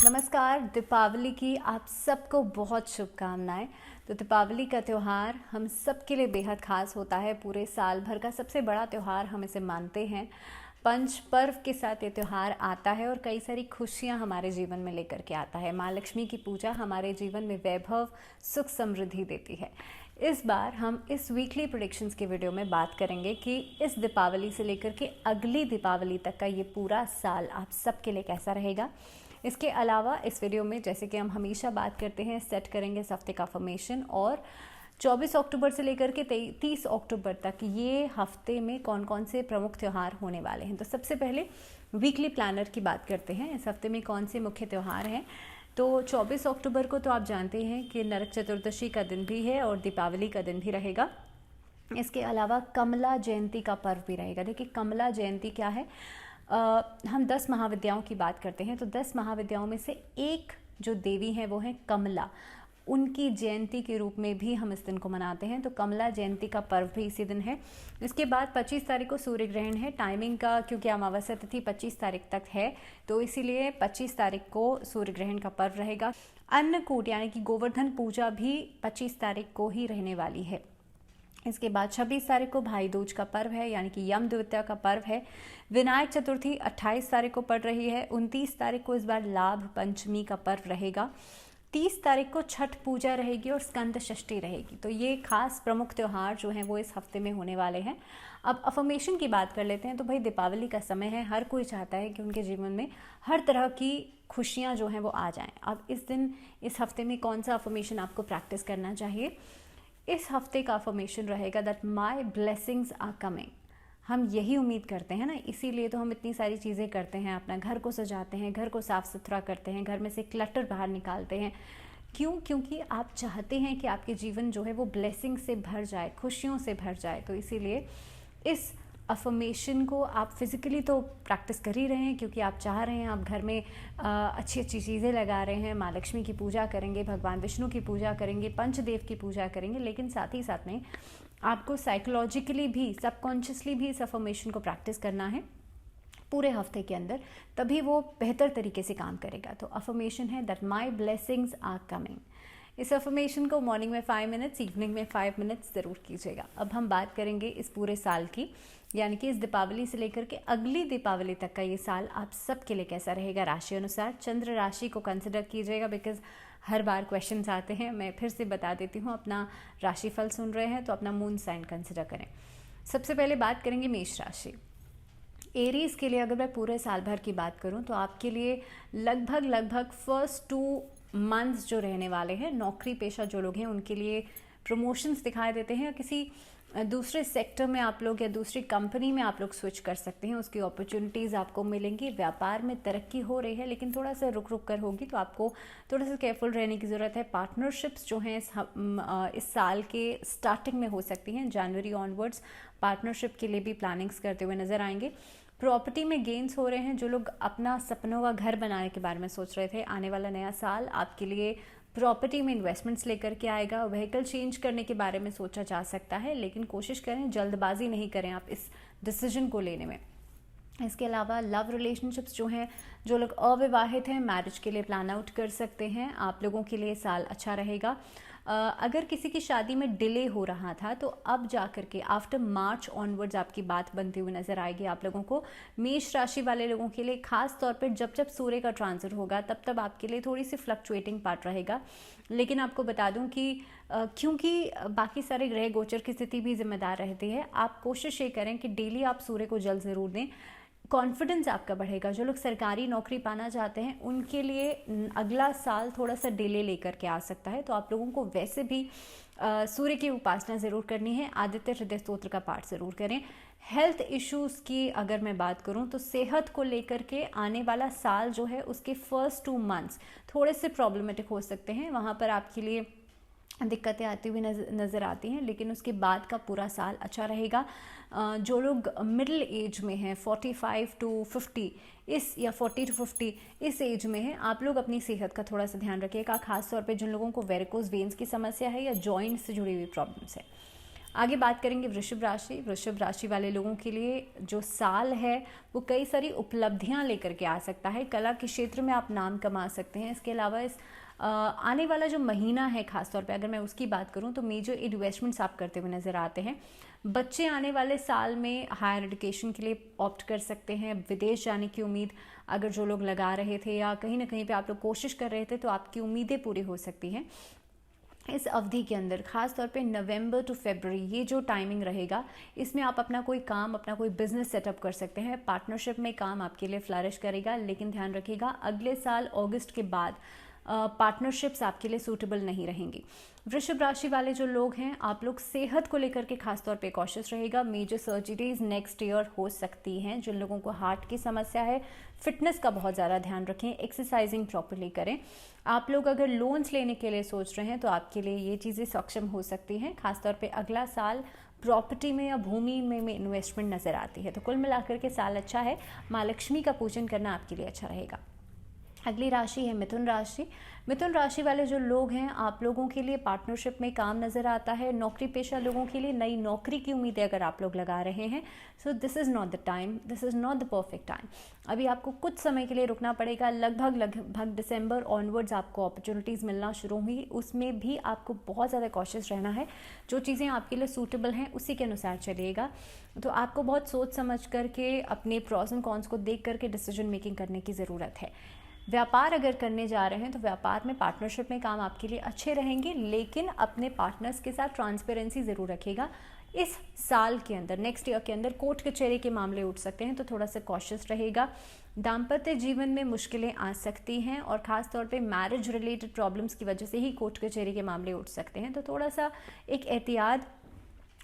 नमस्कार। दीपावली की आप सबको बहुत शुभकामनाएं। तो दीपावली का त्यौहार हम सबके लिए बेहद खास होता है। पूरे साल भर का सबसे बड़ा त्यौहार हम इसे मानते हैं। पंच पर्व के साथ ये त्यौहार आता है और कई सारी खुशियां हमारे जीवन में लेकर के आता है। माँ लक्ष्मी की पूजा हमारे जीवन में वैभव, सुख, समृद्धि देती है। इस बार हम इस वीकली प्रेडिक्शंस के वीडियो में बात करेंगे कि इस दीपावली से लेकर के अगली दीपावली तक का ये पूरा साल आप सबके लिए कैसा रहेगा। इसके अलावा इस वीडियो में, जैसे कि हम हमेशा बात करते हैं, सेट करेंगे इस हफ्ते का फॉर्मेशन और 24 अक्टूबर से लेकर के 30 अक्टूबर तक ये हफ्ते में कौन कौन से प्रमुख त्यौहार होने वाले हैं। तो सबसे पहले वीकली प्लानर की बात करते हैं। इस हफ्ते में कौन से मुख्य त्यौहार हैं। तो 24 अक्टूबर को तो आप जानते हैं कि नरक चतुर्दशी का दिन भी है और दीपावली का दिन भी रहेगा। इसके अलावा कमला जयंती का पर्व भी रहेगा। देखिए, कमला जयंती क्या है। हम 10 महाविद्याओं की बात करते हैं तो 10 महाविद्याओं में से एक जो देवी है वो है कमला। उनकी जयंती के रूप में भी हम इस दिन को मनाते हैं। तो कमला जयंती का पर्व भी इसी दिन है। इसके बाद 25 तारीख को सूर्य ग्रहण है। टाइमिंग का, क्योंकि अमावस्या तिथि 25 तारीख तक है तो इसीलिए 25 तारीख को सूर्य ग्रहण का पर्व रहेगा। अन्नकूट यानी कि गोवर्धन पूजा भी 25 तारीख को ही रहने वाली है। इसके बाद 26 तारीख को भाई दूज का पर्व है यानी कि यम द्वितीया का पर्व है। विनायक चतुर्थी 28 तारीख को पड़ रही है। 29 तारीख को इस बार लाभ पंचमी का पर्व रहेगा। 30 तारीख को छठ पूजा रहेगी और स्कंद षष्ठी रहेगी। तो ये खास प्रमुख त्यौहार जो हैं वो इस हफ्ते में होने वाले हैं। अब अफर्मेशन की बात कर लेते हैं। तो भाई, दीपावली का समय है, हर कोई चाहता है कि उनके जीवन में हर तरह की खुशियाँ जो हैं वो आ जाएँ। अब इस दिन, इस हफ्ते में कौन सा अफर्मेशन आपको प्रैक्टिस करना चाहिए। इस हफ्ते का अफर्मेशन रहेगा that my blessings are coming. हम यही उम्मीद करते हैं ना, इसीलिए तो हम इतनी सारी चीज़ें करते हैं। अपना घर को सजाते हैं, घर को साफ़ सुथरा करते हैं, घर में से क्लटर बाहर निकालते हैं। क्यों? क्योंकि आप चाहते हैं कि आपके जीवन जो है वो ब्लेसिंग से भर जाए, खुशियों से भर जाए। तो इसीलिए इस अफर्मेशन को आप फिज़िकली तो प्रैक्टिस कर ही रहे हैं, क्योंकि आप चाह रहे हैं, आप घर में अच्छी अच्छी चीज़ें लगा रहे हैं, माँ लक्ष्मी की पूजा करेंगे, भगवान विष्णु की पूजा करेंगे, पंचदेव की पूजा करेंगे। लेकिन साथ ही साथ में आपको साइकोलॉजिकली भी, सबकॉन्शियसली भी इस अफर्मेशन को प्रैक्टिस करना है पूरे हफ्ते के अंदर, तभी वो बेहतर तरीके से काम करेगा। तो अफर्मेशन है that my blessings are coming. इस अफर्मेशन को मॉर्निंग में 5 मिनट्स, इवनिंग में 5 मिनट्स ज़रूर कीजिएगा। अब हम बात करेंगे इस पूरे साल की, यानी कि इस दीपावली से लेकर के अगली दीपावली तक का ये साल आप सबके लिए कैसा रहेगा राशि अनुसार। चंद्र राशि को कंसिडर कीजिएगा, बिकॉज हर बार क्वेश्चंस आते हैं। मैं फिर से बता देती हूँ, अपना राशिफल सुन रहे हैं तो अपना मून साइन कंसिडर करें। सबसे पहले बात करेंगे मेष राशि। एरीज के लिए अगर मैं पूरे साल भर की बात करूं तो आपके लिए लगभग फर्स्ट 2 मंथ्स जो रहने वाले हैं, नौकरी पेशा जो लोग हैं उनके लिए प्रमोशंस दिखाई देते हैं। किसी दूसरे सेक्टर में आप लोग या दूसरी कंपनी में आप लोग स्विच कर सकते हैं, उसकी अपॉर्चुनिटीज़ आपको मिलेंगी। व्यापार में तरक्की हो रही है लेकिन थोड़ा सा रुक रुक कर होगी, तो आपको थोड़ा सा केयरफुल रहने की ज़रूरत है। पार्टनरशिप्स जो हैं इस साल के स्टार्टिंग में हो सकती हैं। जनवरी ऑनवर्ड्स पार्टनरशिप के लिए भी प्लानिंग्स करते हुए नजर आएंगे। प्रॉपर्टी में गेन्स हो रहे हैं। जो लोग अपना सपनों का घर बनाने के बारे में सोच रहे थे, आने वाला नया साल आपके लिए प्रॉपर्टी में इन्वेस्टमेंट्स लेकर के आएगा। व्हीकल चेंज करने के बारे में सोचा जा सकता है, लेकिन कोशिश करें, जल्दबाजी नहीं करें आप इस डिसीजन को लेने में। इसके अलावा लव रिलेशनशिप्स जो हैं, जो लोग अविवाहित हैं, मैरिज के लिए प्लान आउट कर सकते हैं। आप लोगों के लिए साल अच्छा रहेगा। अगर किसी की शादी में डिले हो रहा था तो अब जा कर के आफ्टर मार्च ऑनवर्ड्स आपकी बात बनती हुई नजर आएगी आप लोगों को। मेष राशि वाले लोगों के लिए खास तौर पर जब जब सूर्य का ट्रांजिट होगा तब आपके लिए थोड़ी सी फ्लक्चुएटिंग पार्ट रहेगा। लेकिन आपको बता दूं कि क्योंकि बाकी सारे ग्रह गोचर की स्थिति भी जिम्मेदार रहती है, आप कोशिश ये करें कि डेली आप सूर्य को जल जरूर दें। कॉन्फिडेंस आपका बढ़ेगा। जो लोग सरकारी नौकरी पाना चाहते हैं उनके लिए अगला साल थोड़ा सा डिले लेकर के आ सकता है। तो आप लोगों को वैसे भी सूर्य की उपासना ज़रूर करनी है। आदित्य हृदय स्तोत्र का पाठ ज़रूर करें। हेल्थ इश्यूज़ की अगर मैं बात करूं तो सेहत को लेकर के आने वाला साल जो है उसके फर्स्ट 2 मंथ्स थोड़े से प्रॉब्लमेटिक हो सकते हैं। वहाँ पर आपके लिए दिक्कतें आती हुई नज़र आती हैं, लेकिन उसके बाद का पूरा साल अच्छा रहेगा। जो लोग मिडिल एज में हैं, 45 to 50 इस या 40 to 50 इस एज में हैं, आप लोग अपनी सेहत का थोड़ा सा ध्यान रखिएगा। खास तौर पे जिन लोगों को वेरिकोज वेन्स की समस्या है या जॉइंट से जुड़ी हुई प्रॉब्लम्स है। आगे बात करेंगे वृषभ राशि। वृषभ राशि वाले लोगों के लिए जो साल है वो कई सारी उपलब्धियां लेकर के आ सकता है। कला के क्षेत्र में आप नाम कमा सकते हैं। इसके अलावा इस आने वाला जो महीना है खासतौर पे अगर मैं उसकी बात करूं तो मेजर इन्वेस्टमेंट्स आप करते हुए नज़र आते हैं। बच्चे आने वाले साल में हायर एजुकेशन के लिए ऑप्ट कर सकते हैं। विदेश जाने की उम्मीद अगर जो लोग लगा रहे थे या कहीं ना कहीं पे आप लोग कोशिश कर रहे थे तो आपकी उम्मीदें पूरी हो सकती हैं इस अवधि के अंदर। खास तौर पे नवंबर टू फरवरी ये जो टाइमिंग रहेगा इसमें आप अपना कोई काम, अपना कोई बिजनेस सेटअप कर सकते हैं। पार्टनरशिप में काम आपके लिए फ्लरिश करेगा, लेकिन ध्यान रखिएगा अगले साल अगस्त के बाद पार्टनरशिप्स आपके लिए सूटेबल नहीं रहेंगी। वृषभ राशि वाले जो लोग हैं आप लोग सेहत को लेकर के खासतौर पे कॉशियस रहेगा। मेजर सर्जरीज नेक्स्ट ईयर हो सकती हैं। जिन लोगों को हार्ट की समस्या है, फिटनेस का बहुत ज़्यादा ध्यान रखें, एक्सरसाइजिंग प्रॉपरली करें। आप लोग अगर लोन्स लेने के लिए सोच रहे हैं तो आपके लिए ये चीज़ें सक्षम हो सकती हैं। खासतौर पे अगला साल प्रॉपर्टी में या भूमि में इन्वेस्टमेंट नज़र आती है। तो कुल मिलाकर के साल अच्छा है। माँ लक्ष्मी का पूजन करना आपके लिए अच्छा रहेगा। अगली राशि है मिथुन राशि। मिथुन राशि वाले जो लोग हैं आप लोगों के लिए पार्टनरशिप में काम नज़र आता है। नौकरी पेशा लोगों के लिए नई नौकरी की उम्मीदें अगर आप लोग लगा रहे हैं, so this is not the time, this is not the perfect time. अभी आपको कुछ समय के लिए रुकना पड़ेगा। लगभग दिसंबर ऑनवर्ड्स आपको अपॉर्चुनिटीज़ मिलना शुरू हुई। उसमें भी आपको बहुत ज़्यादा कॉशियस रहना है। जो चीज़ें आपके लिए सूटेबल हैं उसी के अनुसार चलिएगा। तो आपको बहुत सोच समझ करके अपने प्रॉस एंड कॉन्स को देख करके डिसीजन मेकिंग करने की ज़रूरत है। व्यापार अगर करने जा रहे हैं तो व्यापार में पार्टनरशिप में काम आपके लिए अच्छे रहेंगे, लेकिन अपने पार्टनर्स के साथ ट्रांसपेरेंसी ज़रूर रखिएगा। इस साल के अंदर, नेक्स्ट ईयर के अंदर कोर्ट कचहरी के मामले उठ सकते हैं, तो थोड़ा सा कॉशियस रहेगा। दाम्पत्य जीवन में मुश्किलें आ सकती हैं और ख़ास तौर पे मैरिज रिलेटेड प्रॉब्लम्स की वजह से ही कोर्ट कचहरी के मामले उठ सकते हैं। तो थोड़ा सा एक एहतियात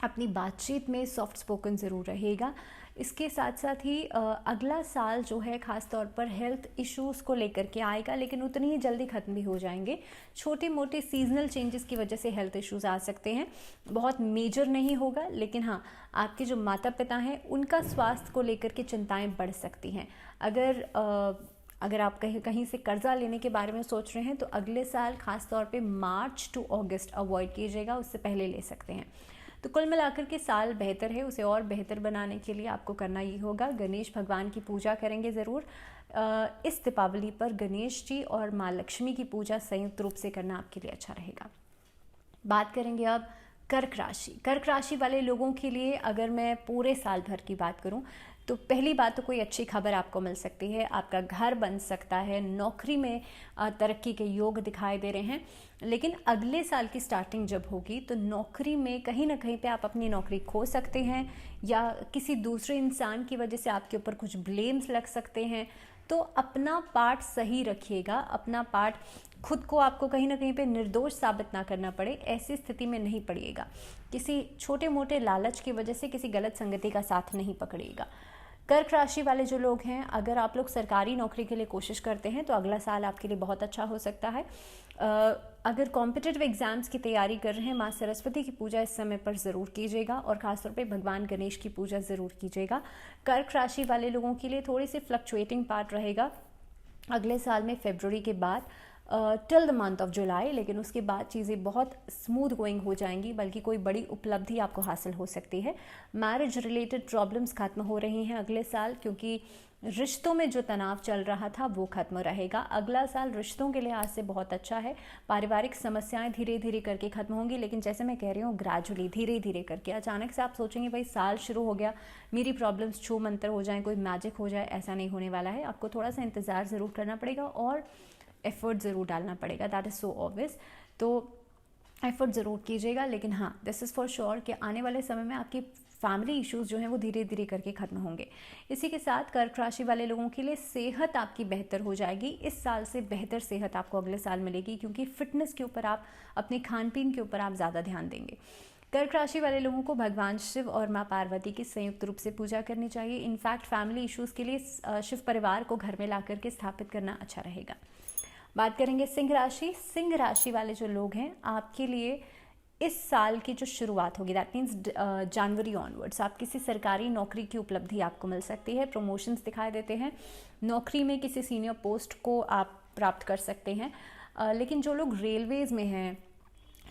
अपनी बातचीत में सॉफ्ट स्पोकन ज़रूर रहेगा। इसके साथ साथ ही अगला साल जो है ख़ास तौर पर हेल्थ इश्यूज़ को लेकर के आएगा, लेकिन उतनी ही जल्दी ख़त्म भी हो जाएंगे। छोटे मोटे सीजनल चेंजेस की वजह से हेल्थ इश्यूज़ आ सकते हैं। बहुत मेजर नहीं होगा, लेकिन हाँ आपके जो माता पिता हैं उनका स्वास्थ्य को लेकर के चिंताएं बढ़ सकती हैं। अगर आप कहीं से कर्जा लेने के बारे में सोच रहे हैं तो अगले साल ख़ास तौर पे मार्च टू अगस्त अवॉइड कीजिएगा, उससे पहले ले सकते हैं। तो कुल मिलाकर के साल बेहतर है। उसे और बेहतर बनाने के लिए आपको करना ये होगा, गणेश भगवान की पूजा करेंगे ज़रूर। इस दीपावली पर गणेश जी और माँ लक्ष्मी की पूजा संयुक्त रूप से करना आपके लिए अच्छा रहेगा। बात करेंगे अब कर्क राशि। कर्क राशि वाले लोगों के लिए अगर मैं पूरे साल भर की बात करूं तो पहली बात तो कोई अच्छी खबर आपको मिल सकती है। आपका घर बन सकता है, नौकरी में तरक्की के योग दिखाई दे रहे हैं। लेकिन अगले साल की स्टार्टिंग जब होगी तो नौकरी में कहीं ना कहीं पे आप अपनी नौकरी खो सकते हैं या किसी दूसरे इंसान की वजह से आपके ऊपर कुछ ब्लेम्स लग सकते हैं। तो अपना पार्ट सही रखिएगा। अपना पार्ट, खुद को आपको कहीं ना कहीं पे निर्दोष साबित ना करना पड़े, ऐसी स्थिति में नहीं पड़िएगा। किसी छोटे मोटे लालच की वजह से किसी गलत संगति का साथ नहीं पकड़िएगा। कर्क राशि वाले जो लोग हैं, अगर आप लोग सरकारी नौकरी के लिए कोशिश करते हैं तो अगला साल आपके लिए बहुत अच्छा हो सकता है। अगर कॉम्पिटिटिव एग्जाम्स की तैयारी कर रहे हैं, माँ सरस्वती की पूजा इस समय पर ज़रूर कीजिएगा और ख़ासतौर पे भगवान गणेश की पूजा ज़रूर कीजिएगा। कर्क राशि वाले लोगों के लिए थोड़ी सी फ्लक्चुएटिंग पार्ट रहेगा अगले साल में, फरवरी के बाद till the month of July, लेकिन उसके बाद चीज़ें बहुत स्मूथ गोइंग हो जाएंगी, बल्कि कोई बड़ी उपलब्धि आपको हासिल हो सकती है। मैरिज रिलेटेड प्रॉब्लम्स खत्म हो रही हैं अगले साल, क्योंकि रिश्तों में जो तनाव चल रहा था वो खत्म रहेगा। अगला साल रिश्तों के लिहाज से बहुत अच्छा है। पारिवारिक समस्याएं धीरे धीरे करके खत्म होंगी, लेकिन जैसे मैं कह रही हूँ ग्रेजुअली, धीरे धीरे करके। अचानक से आप सोचेंगे भाई साल शुरू हो गया, मेरी प्रॉब्लम्स छू मंतर हो जाए, कोई मैजिक हो जाए, ऐसा नहीं होने वाला है। आपको थोड़ा सा इंतज़ार ज़रूर करना पड़ेगा और एफर्ट ज़रूर डालना पड़ेगा। That is so obvious. तो एफर्ट ज़रूर कीजिएगा, लेकिन हाँ दिस इज़ फॉर श्योर कि आने वाले समय में आपकी फैमिली इश्यूज़ जो हैं वो धीरे धीरे करके ख़त्म होंगे। इसी के साथ कर्क राशि वाले लोगों के लिए सेहत आपकी बेहतर हो जाएगी। इस साल से बेहतर सेहत आपको अगले साल मिलेगी, क्योंकि फिटनेस के ऊपर आप, अपने खान पीन के ऊपर आप ज़्यादा ध्यान देंगे। कर्क राशि वाले लोगों को भगवान शिव और माँ पार्वती की संयुक्त रूप से पूजा करनी चाहिए। इनफैक्ट फैमिली इश्यूज़ के लिए शिव परिवार को घर में ला करके स्थापित करना अच्छा रहेगा। बात करेंगे सिंह राशि। सिंह राशि वाले जो लोग हैं, आपके लिए इस साल की जो शुरुआत होगी, दैट मीन्स जनवरी ऑनवर्ड्स, आप किसी सरकारी नौकरी की उपलब्धि आपको मिल सकती है। प्रमोशंस दिखाई देते हैं, नौकरी में किसी सीनियर पोस्ट को आप प्राप्त कर सकते हैं। लेकिन जो लोग रेलवेज़ में हैं,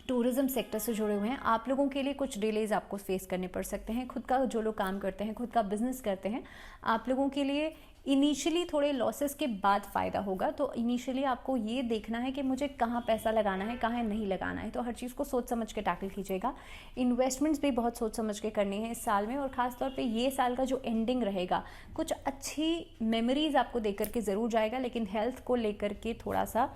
टूरिज्म सेक्टर से जुड़े हुए हैं, आप लोगों के लिए कुछ डिलेज आपको फेस करने पड़ सकते हैं। खुद का जो लोग काम करते हैं, खुद का बिजनेस करते हैं, आप लोगों के लिए इनिशियली थोड़े लॉसेस के बाद फ़ायदा होगा। तो इनिशियली आपको ये देखना है कि मुझे कहाँ पैसा लगाना है, कहाँ नहीं लगाना है। तो हर चीज़ को सोच समझ के टैकल कीजिएगा। इन्वेस्टमेंट्स भी बहुत सोच समझ के करनी है इस साल में, और ख़ास तौर पे ये साल का जो एंडिंग रहेगा कुछ अच्छी मेमोरीज आपको देकर के ज़रूर जाएगा, लेकिन हेल्थ को लेकर के थोड़ा सा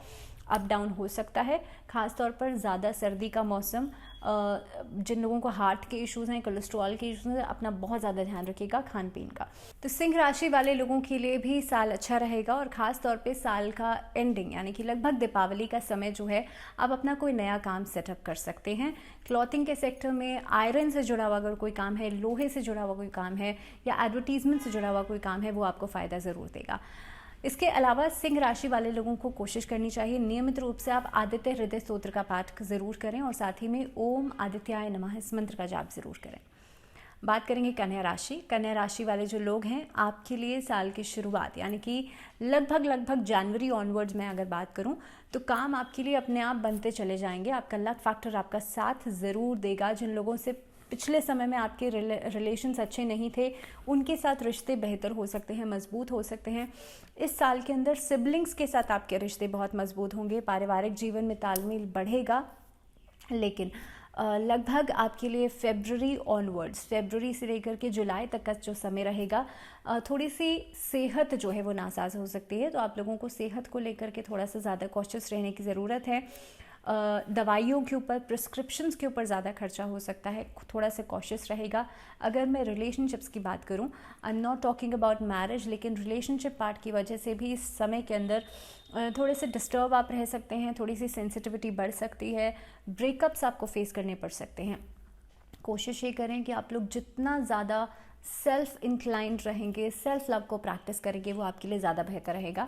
अप डाउन हो सकता है। ख़ास तौर पर ज़्यादा सर्दी का मौसम, जिन लोगों को हार्ट के इश्यूज़ हैं, कोलेस्ट्रॉल के इश्यूज़ हैं, अपना बहुत ज़्यादा ध्यान रखिएगा खान पीन का। तो सिंह राशि वाले लोगों के लिए भी साल अच्छा रहेगा, और ख़ास तौर पे साल का एंडिंग यानी कि लगभग दीपावली का समय जो है, आप अपना कोई नया काम सेटअप कर सकते हैं। क्लॉथिंग के सेक्टर में आयरन से जुड़ा हुआ अगर कोई काम है, लोहे से जुड़ा हुआ कोई काम है, या एडवर्टीजमेंट से जुड़ा हुआ कोई काम है, वो आपको फ़ायदा ज़रूर देगा। इसके अलावा सिंह राशि वाले लोगों को कोशिश करनी चाहिए नियमित रूप से आप आदित्य हृदय स्तोत्र का पाठ ज़रूर करें, और साथ ही में ओम आदित्याय नमः इस मंत्र का जाप ज़रूर करें। बात करेंगे कन्या राशि। कन्या राशि वाले जो लोग हैं, आपके लिए साल की शुरुआत यानी कि लगभग जनवरी ऑनवर्ड्स में अगर बात करूं, तो काम आपके लिए अपने आप बनते चले जाएंगे। आपका लक फैक्टर आपका साथ ज़रूर देगा। जिन लोगों से पिछले समय में आपके रिलेशंस अच्छे नहीं थे, उनके साथ रिश्ते बेहतर हो सकते हैं, मजबूत हो सकते हैं। इस साल के अंदर सिबलिंग्स के साथ आपके रिश्ते बहुत मजबूत होंगे। पारिवारिक जीवन में तालमेल बढ़ेगा, लेकिन लगभग आपके लिए फरवरी ऑनवर्ड्स, फरवरी से लेकर के जुलाई तक का जो समय रहेगा, थोड़ी सी सेहत जो है वो नासाज हो सकती है। तो आप लोगों को सेहत को लेकर के थोड़ा सा ज़्यादा कॉशियस रहने की ज़रूरत है। दवाइयों के ऊपर, प्रिस्क्रिप्शंस के ऊपर ज़्यादा खर्चा हो सकता है, थोड़ा सा कॉशियस रहेगा। अगर मैं रिलेशनशिप्स की बात करूं, I am not talking about marriage, लेकिन रिलेशनशिप पार्ट की वजह से भी इस समय के अंदर थोड़े से डिस्टर्ब आप रह सकते हैं, थोड़ी सी सेंसिटिविटी बढ़ सकती है, ब्रेकअप्स आपको फेस करने पड़ सकते हैं। कोशिश ये करें कि आप लोग जितना ज़्यादा सेल्फ इंक्लाइंड रहेंगे, सेल्फ लव को प्रैक्टिस करेंगे, वो आपके लिए ज़्यादा बेहतर रहेगा।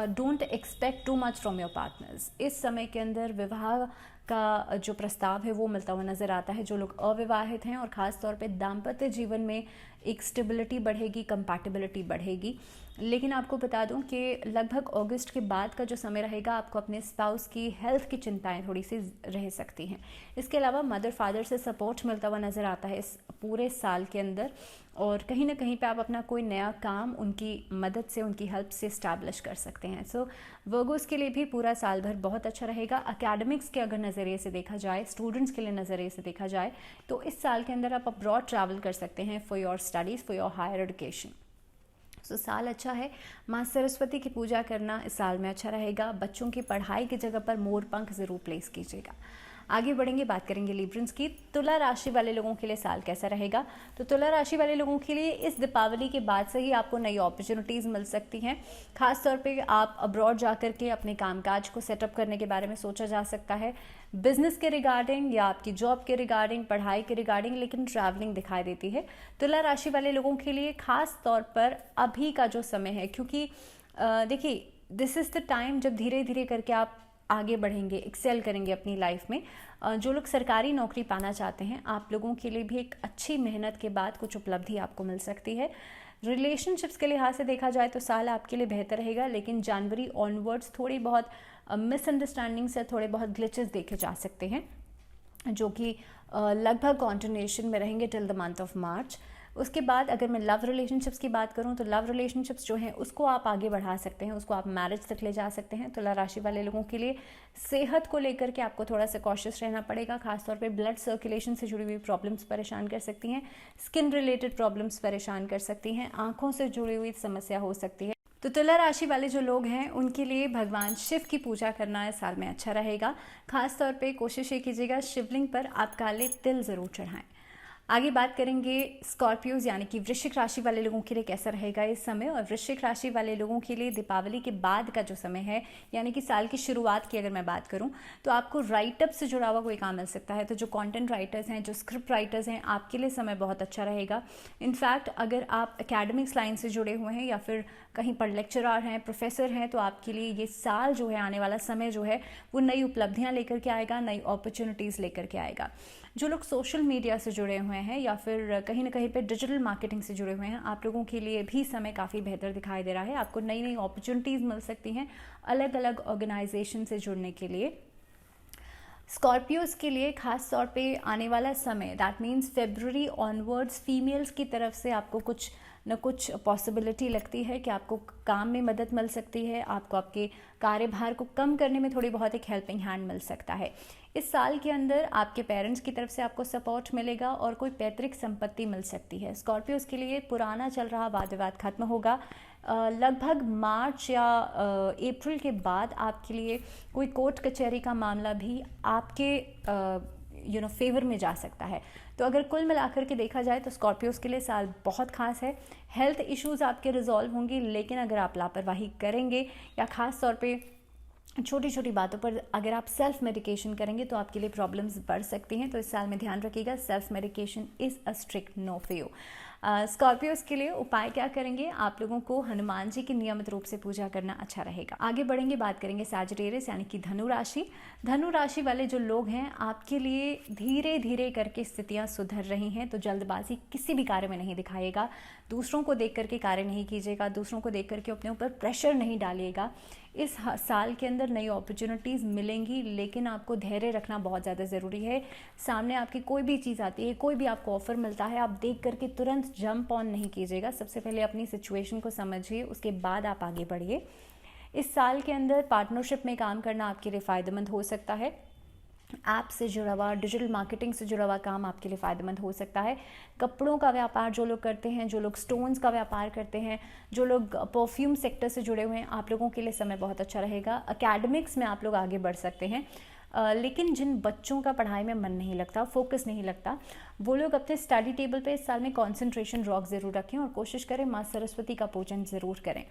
Don't expect too much from your partners. इस समय के अंदर विवाह का जो प्रस्ताव है वो मिलता हुआ नज़र आता है जो लोग अविवाहित हैं, और ख़ास तौर पे दाम्पत्य जीवन में एक स्टेबिलिटी बढ़ेगी, कंपैटिबिलिटी बढ़ेगी। लेकिन आपको बता दूं कि लगभग अगस्त के बाद का जो समय रहेगा, आपको अपने स्पाउस की हेल्थ की चिंताएं थोड़ी सी रह सकती हैं। इसके अलावा मदर फादर से सपोर्ट मिलता हुआ नज़र आता है इस पूरे साल के अंदर, और कहीं ना कहीं पे आप अपना कोई नया काम उनकी मदद से, उनकी हेल्प से इस्टेब्लिश कर सकते हैं। सो वर्गोस के लिए भी पूरा साल भर बहुत अच्छा रहेगा। एकेडमिक्स के अगर नज़रिए से देखा जाए, स्टूडेंट्स के लिए नज़रिए से देखा जाए, तो इस साल के अंदर आप अब्रॉड ट्रैवल कर सकते हैं for your studies, for your higher education. So साल अच्छा है। माँ सरस्वती की पूजा करना इस साल में अच्छा रहेगा। बच्चों की पढ़ाई की जगह पर मोर पंख ज़रूर प्लेस कीजिएगा। आगे बढ़ेंगे, बात करेंगे लिब्रंस की। तुला राशि वाले लोगों के लिए साल कैसा रहेगा? तो तुला राशि वाले लोगों के लिए इस दीपावली के बाद से ही आपको नई अपॉर्चुनिटीज़ मिल सकती हैं। खास तौर पे आप अब्रॉड जाकर के अपने कामकाज को सेटअप करने के बारे में सोचा जा सकता है, बिजनेस के रिगार्डिंग या आपकी जॉब के रिगार्डिंग, पढ़ाई के रिगार्डिंग, लेकिन ट्रैवलिंग दिखाई देती है तुला राशि वाले लोगों के लिए। खास तौर पर अभी का जो समय है, क्योंकि देखिए दिस इज़ द टाइम जब धीरे धीरे करके आप आगे बढ़ेंगे, एक्सेल करेंगे अपनी लाइफ में। जो लोग सरकारी नौकरी पाना चाहते हैं, आप लोगों के लिए भी एक अच्छी मेहनत के बाद कुछ उपलब्धि आपको मिल सकती है। रिलेशनशिप्स के लिहाज से देखा जाए तो साल आपके लिए बेहतर रहेगा, लेकिन जनवरी ऑनवर्ड्स थोड़ी बहुत मिसअंडरस्टैंडिंग से, थोड़े बहुत ग्लिचेस देखे जा सकते हैं, जो कि लगभग कॉन्टिन्यूएशन में रहेंगे till the month of March. उसके बाद अगर मैं लव रिलेशनशिप्स की बात करूं, तो लव रिलेशनशिप्स जो हैं उसको आप आगे बढ़ा सकते हैं, उसको आप मैरिज तक ले जा सकते हैं। तुला राशि वाले लोगों के लिए सेहत को लेकर के आपको थोड़ा सा कॉशियस रहना पड़ेगा। खासतौर पे ब्लड सर्कुलेशन से जुड़ी हुई प्रॉब्लम्स परेशान कर सकती हैं, स्किन रिलेटेड प्रॉब्लम्स परेशान कर सकती हैं, आँखों से जुड़ी हुई समस्या हो सकती है। तो तुला राशि वाले जो लोग हैं उनके लिए भगवान शिव की पूजा करना इस साल में अच्छा रहेगा। खास तौर पे कोशिश ये कीजिएगा शिवलिंग पर आप काले तिल ज़रूर चढ़ाएं। आगे बात करेंगे स्कॉर्पियोज यानी कि वृश्चिक राशि वाले लोगों के लिए कैसा रहेगा इस समय। और वृश्चिक राशि वाले लोगों के लिए दीपावली के बाद का जो समय है, यानी कि साल की शुरुआत की अगर मैं बात करूं, तो आपको राइटअप से जुड़ा हुआ कोई काम मिल सकता है। तो जो कंटेंट राइटर्स हैं, जो स्क्रिप्ट राइटर्स हैं, आपके लिए समय बहुत अच्छा रहेगा। इनफैक्ट अगर आप एकेडमिक्स लाइन से जुड़े हुए हैं या फिर कहीं पर लेक्चरर हैं, प्रोफेसर हैं, तो आपके लिए ये साल जो है, आने वाला समय जो है, वो नई उपलब्धियां लेकर के आएगा, नई अपॉर्चुनिटीज़ लेकर के आएगा। जो लोग सोशल मीडिया से जुड़े हुए हैं या फिर कहीं ना कहीं पे डिजिटल मार्केटिंग से जुड़े हुए हैं, आप लोगों के लिए भी समय काफ़ी बेहतर दिखाई दे रहा है। आपको नई नई अपॉर्चुनिटीज़ मिल सकती हैं अलग अलग ऑर्गेनाइजेशन से जुड़ने के लिए। स्कॉर्पियोज के लिए खास तौर पे आने वाला समय, that means February onwards, females की तरफ से आपको कुछ न कुछ पॉसिबिलिटी लगती है कि आपको काम में मदद मिल सकती है, आपको आपके कार्यभार को कम करने में थोड़ी बहुत एक हेल्पिंग हैंड मिल सकता है। इस साल के अंदर आपके पेरेंट्स की तरफ से आपको सपोर्ट मिलेगा और कोई पैतृक संपत्ति मिल सकती है। स्कॉर्पियोज के लिए पुराना चल रहा वाद विवाद खत्म होगा। लगभग मार्च या अप्रैल के बाद आपके लिए कोई कोर्ट कचहरी का मामला भी आपके फेवर में जा सकता है। तो अगर कुल मिलाकर के देखा जाए तो स्कॉर्पियोज के लिए साल बहुत खास है। हेल्थ इश्यूज आपके रिजॉल्व होंगे, लेकिन अगर आप लापरवाही करेंगे या खास तौर पे छोटी छोटी बातों पर अगर आप सेल्फ मेडिकेशन करेंगे तो आपके लिए प्रॉब्लम्स बढ़ सकती हैं। तो इस साल में ध्यान रखिएगा, self medication is a strict no for you. Scorpios के लिए उपाय क्या करेंगे? आप लोगों को हनुमान जी की नियमित रूप से पूजा करना अच्छा रहेगा। आगे बढ़ेंगे, बात करेंगे सैजिटेरियस यानी कि धनु राशि। धनु राशि वाले जो लोग हैं, आपके लिए धीरे धीरे करके स्थितियां सुधर रही हैं, तो जल्दबाजी किसी भी कार्य में नहीं दिखाइएगा। दूसरों को देख करके कार्य नहीं कीजिएगा, दूसरों को देख करके अपने ऊपर प्रेशर नहीं डालिएगा। इस साल के अंदर नई अपॉर्चुनिटीज़ मिलेंगी, लेकिन आपको धैर्य रखना बहुत ज़्यादा ज़रूरी है। सामने आपकी कोई भी चीज़ आती है, कोई भी आपको ऑफर मिलता है, आप देख करके तुरंत जंप ऑन नहीं कीजिएगा। सबसे पहले अपनी सिचुएशन को समझिए, उसके बाद आप आगे बढ़िए। इस साल के अंदर पार्टनरशिप में काम करना आपके लिए फ़ायदेमंद हो सकता है। ऐप से जुड़ा हुआ, डिजिटल मार्केटिंग से जुड़ा हुआ काम आपके लिए फ़ायदेमंद हो सकता है। कपड़ों का व्यापार जो लोग करते हैं, जो लोग स्टोन्स का व्यापार करते हैं, जो लोग परफ्यूम सेक्टर से जुड़े हुए हैं, आप लोगों के लिए समय बहुत अच्छा रहेगा। एकेडमिक्स में आप लोग आगे बढ़ सकते हैं। लेकिन जिन बच्चों का पढ़ाई में मन नहीं लगता, फोकस नहीं लगता, वो लोग अपने स्टडी टेबल पे इस साल में कंसंट्रेशन रॉक ज़रूर रखें और कोशिश करें माँ सरस्वती का पूजन ज़रूर करें।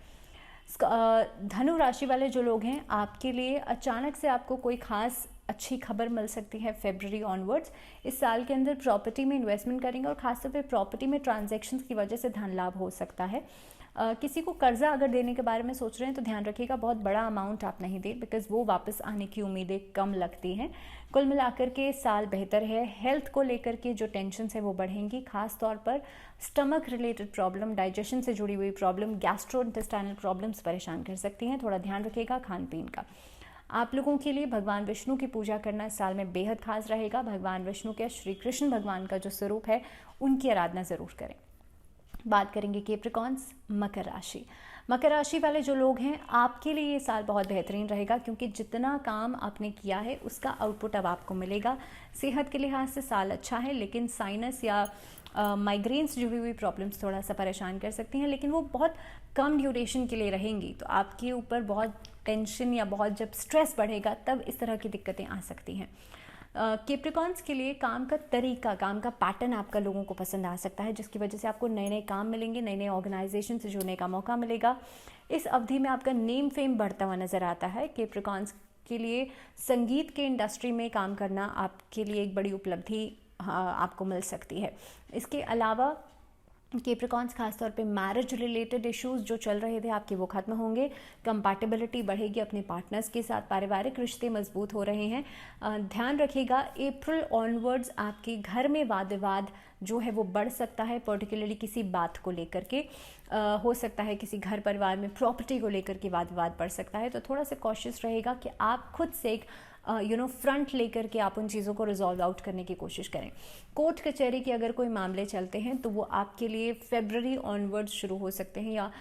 धनु राशि वाले जो लोग हैं, आपके लिए अचानक से आपको कोई खास अच्छी खबर मिल सकती है फरवरी ऑनवर्ड्स। इस साल के अंदर प्रॉपर्टी में इन्वेस्टमेंट करेंगे और खासतौर पे प्रॉपर्टी में ट्रांजैक्शंस की वजह से धन लाभ हो सकता है। किसी को कर्जा अगर देने के बारे में सोच रहे हैं तो ध्यान रखिएगा बहुत बड़ा अमाउंट आप नहीं दें, बिकॉज वो वापस आने की उम्मीदें कम लगती हैं। कुल मिलाकर के साल बेहतर है। हेल्थ को लेकर के जो टेंशन है वो बढ़ेंगी, खास तौर पर स्टमक रिलेटेड प्रॉब्लम, डाइजेशन से जुड़ी हुई प्रॉब्लम, गैस्ट्रो इंटेस्टाइनल प्रॉब्लम्स परेशान कर सकती हैं। थोड़ा ध्यान रखिएगा खान पीन का। आप लोगों के लिए भगवान विष्णु की पूजा करना इस साल में बेहद खास रहेगा। भगवान विष्णु के, श्री कृष्ण भगवान का जो स्वरूप है, उनकी आराधना ज़रूर करें। बात करेंगे कैप्रिकॉर्न्स, मकर राशि। मकर राशि वाले जो लोग हैं, आपके लिए ये साल बहुत बेहतरीन रहेगा, क्योंकि जितना काम आपने किया है उसका आउटपुट अब आपको मिलेगा। सेहत के लिहाज से साल अच्छा है, लेकिन साइनस या माइग्रेन से जुड़ी हुई प्रॉब्लम्स थोड़ा सा परेशान कर सकती हैं, लेकिन वो बहुत कम ड्यूरेशन के लिए रहेंगी। तो आपके ऊपर बहुत टेंशन या बहुत जब स्ट्रेस बढ़ेगा तब इस तरह की दिक्कतें आ सकती हैं। कैप्रिकॉर्न्स के लिए काम का तरीका, काम का पैटर्न आपका लोगों को पसंद आ सकता है, जिसकी वजह से आपको नए नए काम मिलेंगे, नए नए ऑर्गेनाइजेशन से जुड़ने का मौका मिलेगा। इस अवधि में आपका नेम फेम बढ़ता हुआ नजर आता है। कैप्रिकॉर्न्स के लिए संगीत के इंडस्ट्री में काम करना आपके लिए एक बड़ी उपलब्धि आपको मिल सकती है। इसके अलावा कैप्रिकॉर्न्स खासतौर पे मैरिज रिलेटेड इश्यूज जो चल रहे थे आपके, वो खत्म होंगे। कंपैटिबिलिटी बढ़ेगी अपने पार्टनर्स के साथ, पारिवारिक रिश्ते मजबूत हो रहे हैं। ध्यान रखिएगा अप्रैल ऑनवर्ड्स आपके घर में वाद विवाद जो है वो बढ़ सकता है, पर्टिकुलरली किसी बात को लेकर के। हो सकता है किसी घर परिवार में प्रॉपर्टी को लेकर के वाद विवाद बढ़ सकता है। तो थोड़ा सा कॉशियस रहेगा कि आप खुद से एक फ्रंट लेकर के आप उन चीज़ों को रिजॉल्व आउट करने की कोशिश करें। कोर्ट कचहरी के अगर कोई मामले चलते हैं तो वो आपके लिए फरवरी ऑनवर्ड्स शुरू हो सकते हैं, या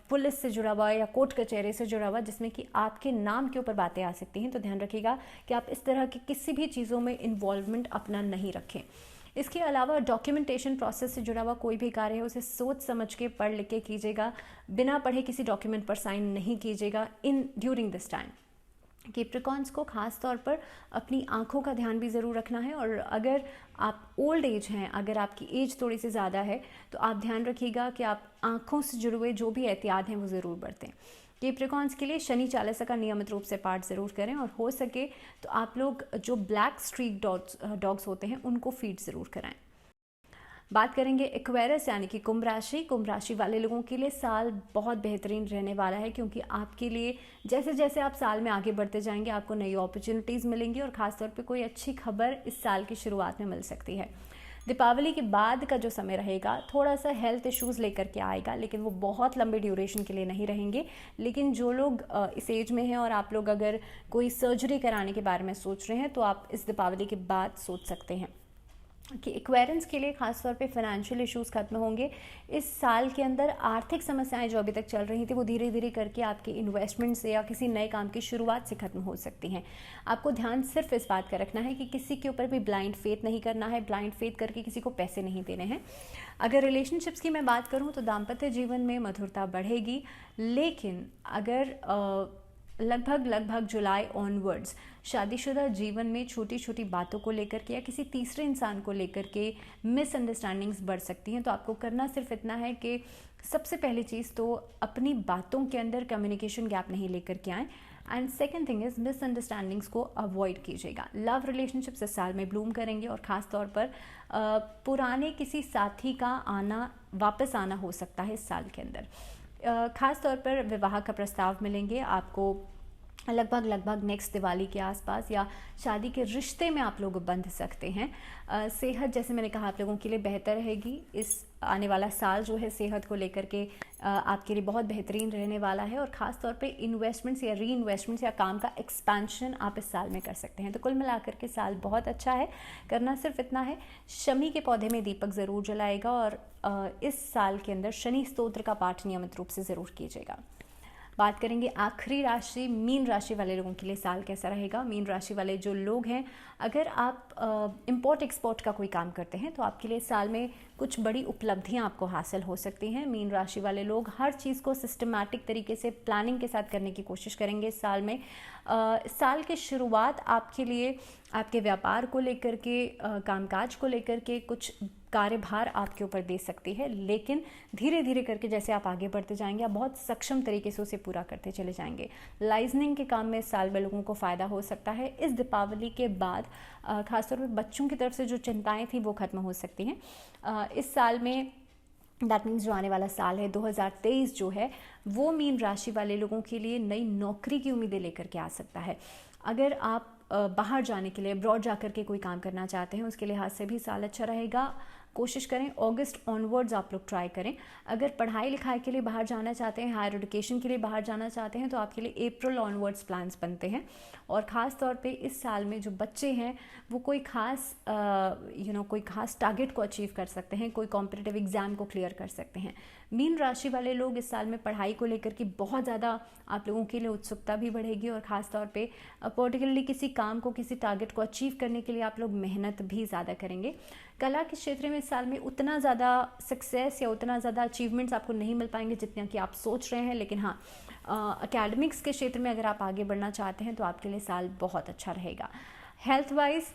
पुलिस से जुड़ा हुआ या कोर्ट कचहरी से जुड़ा हुआ, जिसमें कि आपके नाम के ऊपर बातें आ सकती हैं। तो ध्यान रखिएगा कि आप इस तरह की किसी भी चीज़ों में इन्वॉल्वमेंट अपना नहीं रखें। इसके अलावा डॉक्यूमेंटेशन प्रोसेस से जुड़ा हुआ कोई भी कार्य है उसे सोच समझ के पढ़ लिख के कीजिएगा। बिना पढ़े किसी डॉक्यूमेंट पर साइन नहीं कीजिएगा ड्यूरिंग दिस टाइम। कैप्रिकॉर्न्स को खास तौर पर अपनी आंखों का ध्यान भी ज़रूर रखना है, और अगर आप ओल्ड एज हैं, अगर आपकी एज थोड़ी सी ज़्यादा है, तो आप ध्यान रखिएगा कि आप आंखों से जुड़े हुए जो भी एहतियात हैं वो ज़रूर बरतें। कैप्रिकॉर्न्स के लिए शनि चालीसा का नियमित रूप से पाठ ज़रूर करें, और हो सके तो आप लोग जो ब्लैक स्ट्रीक डॉग्स होते हैं उनको फीड ज़रूर कराएं। बात करेंगे एक्वेरियस यानी कि कुंभ राशि। कुंभ राशि वाले लोगों के लिए साल बहुत बेहतरीन रहने वाला है, क्योंकि आपके लिए जैसे जैसे आप साल में आगे बढ़ते जाएंगे आपको नई अपॉर्चुनिटीज़ मिलेंगी, और ख़ासतौर पे कोई अच्छी खबर इस साल की शुरुआत में मिल सकती है। दीपावली के बाद का जो समय रहेगा थोड़ा सा हेल्थ इश्यूज़ लेकर के आएगा, लेकिन वो बहुत लंबे ड्यूरेशन के लिए नहीं रहेंगे। लेकिन जो लोग इस एज में हैं और आप लोग अगर कोई सर्जरी कराने के बारे में सोच रहे हैं तो आप इस दीपावली के बाद सोच सकते हैं कि एक्वेरियंस के लिए खासतौर पे फाइनेंशियल इश्यूज़ खत्म होंगे। इस साल के अंदर आर्थिक समस्याएं जो अभी तक चल रही थी वो धीरे धीरे करके आपके इन्वेस्टमेंट से या किसी नए काम की शुरुआत से ख़त्म हो सकती हैं। आपको ध्यान सिर्फ इस बात का रखना है कि किसी के ऊपर भी ब्लाइंड फेथ नहीं करना है, ब्लाइंड फेथ करके किसी को पैसे नहीं देने हैं। अगर रिलेशनशिप्स की मैं बात करूँ तो दाम्पत्य जीवन में मधुरता बढ़ेगी, लेकिन अगर लगभग जुलाई ऑनवर्ड्स शादीशुदा जीवन में छोटी छोटी बातों को लेकर के या किसी तीसरे इंसान को लेकर के मिसअंडरस्टैंडिंग्स बढ़ सकती हैं। तो आपको करना सिर्फ इतना है कि सबसे पहली चीज़ तो अपनी बातों के अंदर कम्युनिकेशन गैप नहीं लेकर के आएँ, and second thing is misunderstandings को अवॉइड कीजिएगा। लव रिलेशनशिप्स इस साल में ब्लूम करेंगे और ख़ास तौर पर पुराने किसी साथी का वापस आना हो सकता है इस साल के अंदर। ख़ास तौर पर विवाह का प्रस्ताव मिलेंगे आपको लगभग नेक्स्ट दिवाली के आसपास, या शादी के रिश्ते में आप लोग बंध सकते हैं। सेहत जैसे मैंने कहा आप लोगों के लिए बेहतर रहेगी। इस आने वाला साल जो है सेहत को लेकर के आपके लिए बहुत बेहतरीन रहने वाला है, और ख़ास तौर पे इन्वेस्टमेंट्स या री इन्वेस्टमेंट्स या काम का एक्सपेंशन आप इस साल में कर सकते हैं। तो कुल मिलाकर के साल बहुत अच्छा है। करना सिर्फ इतना है, शमी के पौधे में दीपक ज़रूर जलाएगा, और इस साल के अंदर शनि स्तोत्र का पाठ नियमित रूप से ज़रूर कीजिएगा। बात करेंगे आखिरी राशि मीन राशि वाले लोगों के लिए साल कैसा रहेगा। मीन राशि वाले जो लोग हैं, अगर आप इंपोर्ट एक्सपोर्ट का कोई काम करते हैं तो आपके लिए साल में कुछ बड़ी उपलब्धियां आपको हासिल हो सकती हैं। मीन राशि वाले लोग हर चीज़ को सिस्टमैटिक तरीके से प्लानिंग के साथ करने की कोशिश करेंगे इस साल में। साल की शुरुआत आपके लिए आपके व्यापार को लेकर के, कामकाज को लेकर के कुछ कार्यभार आपके ऊपर दे सकती है, लेकिन धीरे धीरे करके जैसे आप आगे बढ़ते जाएंगे आप बहुत सक्षम तरीके से उसे पूरा करते चले जाएंगे। लाइजनिंग के काम में इस साल में लोगों को फ़ायदा हो सकता है। इस दीपावली के बाद खासतौर पर बच्चों की तरफ से जो चिंताएं थी वो खत्म हो सकती हैं। इस साल में दैट मीन्स जो आने वाला साल है 2023 जो है वो मीन राशि वाले लोगों के लिए नई नौकरी की उम्मीदें लेकर के आ सकता है। अगर आप बाहर जाने के लिए, अब्रॉड जाकर के कोई काम करना चाहते हैं, उसके लिहाज से भी साल अच्छा रहेगा। कोशिश करें अगस्त ऑनवर्ड्स आप लोग ट्राई करें। अगर पढ़ाई लिखाई के लिए बाहर जाना चाहते हैं, हायर एजुकेशन के लिए बाहर जाना चाहते हैं, तो आपके लिए अप्रैल ऑनवर्ड्स प्लान्स बनते हैं। और ख़ास तौर पे इस साल में जो बच्चे हैं वो कोई ख़ास कोई ख़ास टारगेट को अचीव कर सकते हैं, कोई कॉम्पिटिटिव एग्ज़ाम को क्लियर कर सकते हैं। मीन राशि वाले लोग इस साल में पढ़ाई को लेकर के बहुत ज़्यादा आप लोगों के लिए उत्सुकता भी बढ़ेगी, और ख़ास तौर पे पर्टिकुलरली किसी काम को, किसी टारगेट को अचीव करने के लिए आप लोग मेहनत भी ज़्यादा करेंगे। कला के क्षेत्र में इस साल में उतना ज़्यादा सक्सेस या उतना ज़्यादा अचीवमेंट्स आपको नहीं मिल पाएंगे जितना कि आप सोच रहे हैं, लेकिन हाँ एकेडमिक्स के क्षेत्र में अगर आप आगे बढ़ना चाहते हैं तो आपके लिए साल बहुत अच्छा रहेगा। हेल्थ वाइज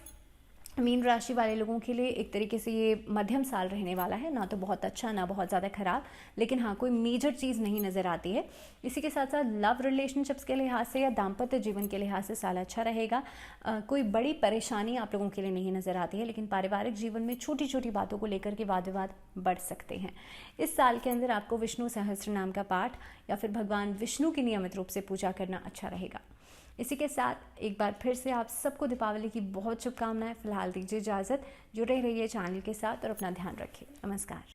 मीन राशि वाले लोगों के लिए एक तरीके से ये मध्यम साल रहने वाला है, ना तो बहुत अच्छा ना बहुत ज़्यादा खराब, लेकिन हाँ कोई मेजर चीज़ नहीं नज़र आती है। इसी के साथ साथ लव रिलेशनशिप्स के लिहाज से या दाम्पत्य जीवन के लिहाज से साल अच्छा रहेगा। कोई बड़ी परेशानी आप लोगों के लिए नहीं नज़र आती है, लेकिन पारिवारिक जीवन में छोटी छोटी बातों को लेकर के वाद विवाद बढ़ सकते हैं। इस साल के अंदर आपको विष्णु सहस्त्र नाम का पाठ या फिर भगवान विष्णु की नियमित रूप से पूजा करना अच्छा रहेगा। इसी के साथ एक बार फिर से आप सबको दीपावली की बहुत शुभकामनाएं। फिलहाल दीजिए इजाज़त, जुड़े रहिए चैनल के साथ और अपना ध्यान रखिए। नमस्कार।